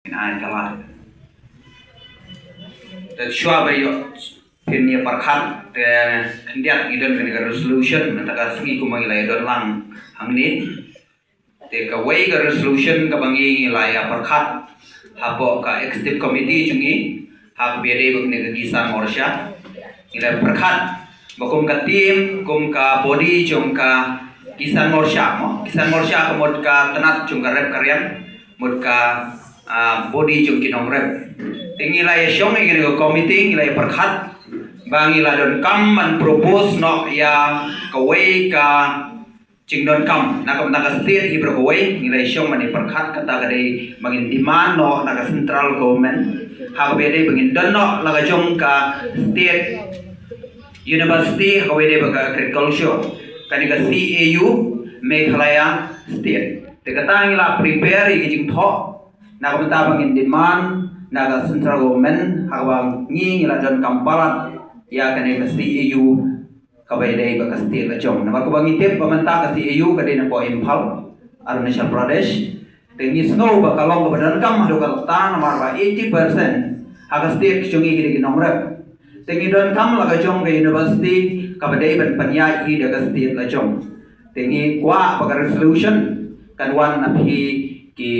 Ai kalah. Dan syua bayo ini perkat dan kendiat idon dengan resolution mentaka segi kumang ilai don lang hang ni. Te ka way ka resolution ka bangi ilai perkat hapo ka executive committee jungi hak bede bang nega kisan morsha ilai perkat bakum ka tim kum ka body jum ka kisan morsha mo kisan morsha ka mod ka tenat jum ka rep karyan mod ka body jum kinong rep tingilai syong igri ko committee ilai perkat bang ila don kam man propose no ya kawai ka cingdon kam na kam naga state ibro kawai ilai syong man perkat kata kadai bangin demand no naga central government hak bede bangin don no laga jong ka state university kawai de baga agriculture kani ka CAU Meghalaya state te kata ngila prepare iging tho na kam ta bangin demand naga central government hawang ngi ngila jon kampalat ya kane ka CAU kabay day ba ka state la jong na ko bangi tip pamanta ka CAU ka na po Imphal Arunachal Pradesh tengi snow ba kalong ka badan kam hado ka ta na marwa 80% aga state chungi gidi ginomrep tengi don kam la ka jong ka university ka baday ban panya i daga state la jong tengi kwa ba resolution kan wan na phi ki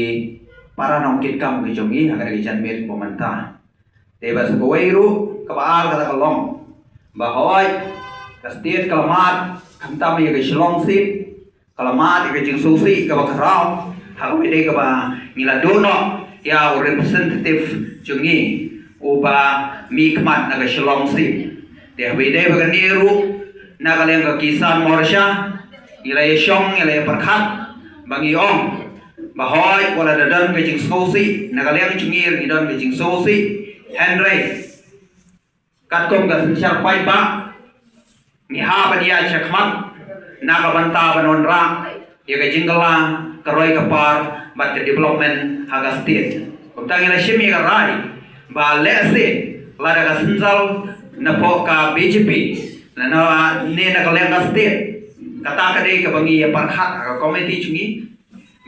para nongkit kam ke jongi agar ke janmir pemantah teba sekawairu kabar kata kalong bahoy kastit kalamat kamta me ke shlong sit kalamat ke jing susi ka bakarau hawe de ka ba ngila dono ya representative jongi uba mikmat na ke shlong sit de hawe de ba niru na kaleng ka kisan morsha ila yeshong ila perkhat bangi ong bahoy wala dadan ke jing sosi nagaleng chungir idon ke jing sosi henry katkom ga siar pai ba ni ha bania chakmat naga banta banonra ye ke jingala karoi kapar bat development haga state utang ila shimi ga rai ba lese lada ga sinjal na po ka BJP na ne nagaleng ga state kata kade ka bangi parhat ka committee chungi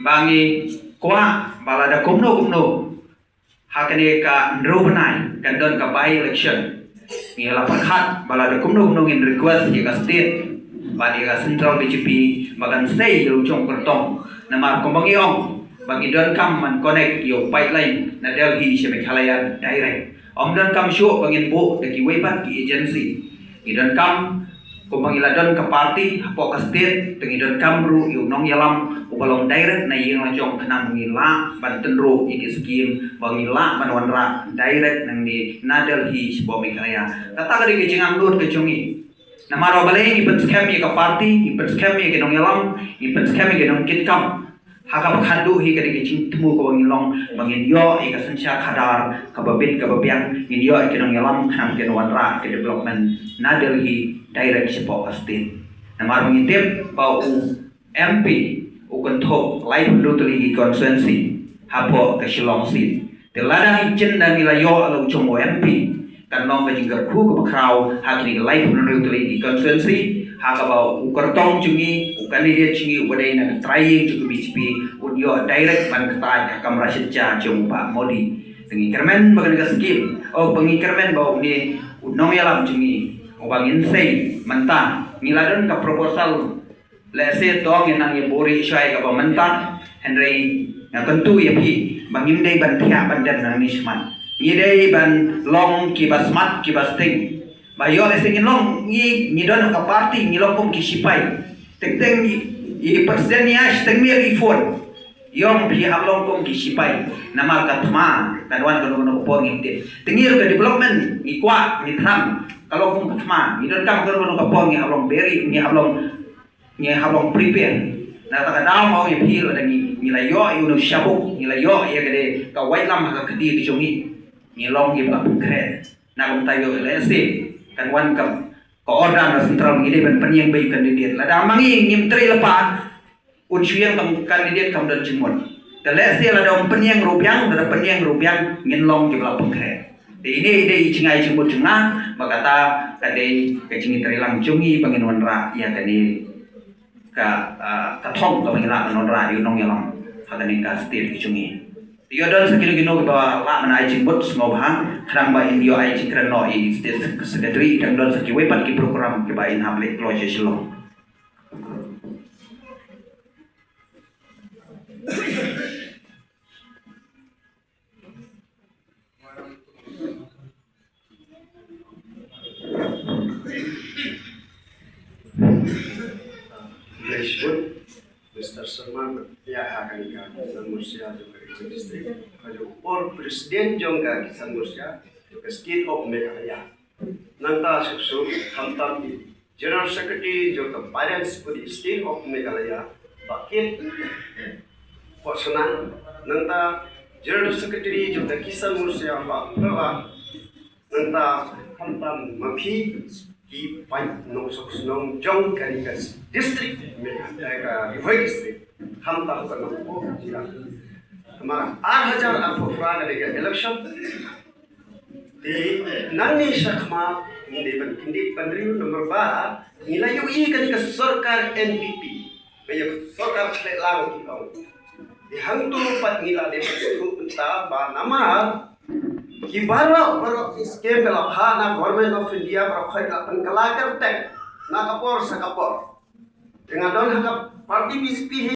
bangi kwa balada kumno hakane ka ndrobanai kandon ka by election ni la pakhat balada kumno in request ye ka state bani ka central BJP bagan sei yo chong kertong namar kombangi ong bagi don kam man connect yo pipeline na Delhi se Meghalaya direct om don kam show bangin bo de ki webat ki agency idon kam kumbangi ladon ka party hapo ka state tengidon kamru yo nong yalam ubalong direct na yung lajong kanang ngila banten ro iki skim bangila manwanra direct nang di Delhi sebuah Meghalaya kata ka di kejingang lut kejungi na maro baleng ipen scam ye ka party ipen scam ye kenong yalam ipen scam ye kenong kitkam haka bakhandu hi ka di kejing temu ko bangilong bangin yo ika sensya khadar kababit kababiang in yo kenong yalam kanang kenwanra ke development na Delhi direct sebuah state na maro ngintip pa MP ukan thok lai pendu teli konsensi hapo ke Shillong sit te ladang chen dan ila yo alo chomo MP kan long ka jingga khu ka kraw hakni lai pendu teli konsensi haka ba ukartong chungi ukandidate chungi ubadai na trying chu BJP udio direct ban kata kam rasid cha chung Pak Modi tengi kermen bagan ka skim o pengi kermen ba ni unong yalam chungi ubangin sei mentang ngiladon ka proposal lese tong yang nang bori syai ka mentang Henry na tentu ya pi bangim dei ban thia ban dan nang nisman ni dei ban long ki basmat ki basting bayo lese ngilong ni don ka party ngilong pom ki sipai teng teng i presiden ya steng mi i phone yom pi hablong pom ki sipai namal ka thma tanwan ko no ko ngite tengir ka development i kwa ni tham kalau pom ka thma ni don kam ko no ka pong ni hablong beri ni hablong ni habong prepare na ta daw mau ye phi la ni la yo yu no shabu ni la yo ye gade ka wai lam ka khadi ti jongi ni long ye ba kre na kom ta yo le se kan wan kam ko order na central ngi de ban panyeng bai candidate la da mangi ngim tri la pa un chuyang kam candidate kam dan jimon ta le se la da panyeng rupiang ngin long ye ba kre ini ide cingai jimut jengah makata kade ke cingi tri lang jongi pangin wanra ya kani ka thong ka mangila non ra yu nong yalam hakani ka state ki chungi Yodon sa Kilogino ba la man ay jimbot ngobhang krang ba indio ay jikran no I state secretary kang don sa kiwepat ki program ki ba in hamlet closure silo. Mr. Salman ya akan Kisan Murcia juga di distrik. Kalau or presiden juga Kisan Murcia juga state of Meghalaya. Nanta susu hamtam di General Secretary juga Parents di state of Meghalaya. Bakit Posona nanta General Secretary juga Kisan Murcia Pak Bawa nanta hamtam mapi di Pai Nong Sok Nong Jong Karikas District Meghalaya District हम तब करना हो जिला हमारा 8,000 अफराद का election di nani sakma hindi pandriyo nomor 2 nilayo kan ke sarkar NPP kaya sarkar lang ikaw di hantu pat nila de punta ba nama ki baro scheme la phana government of India baro khai la pangkalakar tek na kapor sa kapor dengan don hakap party BJP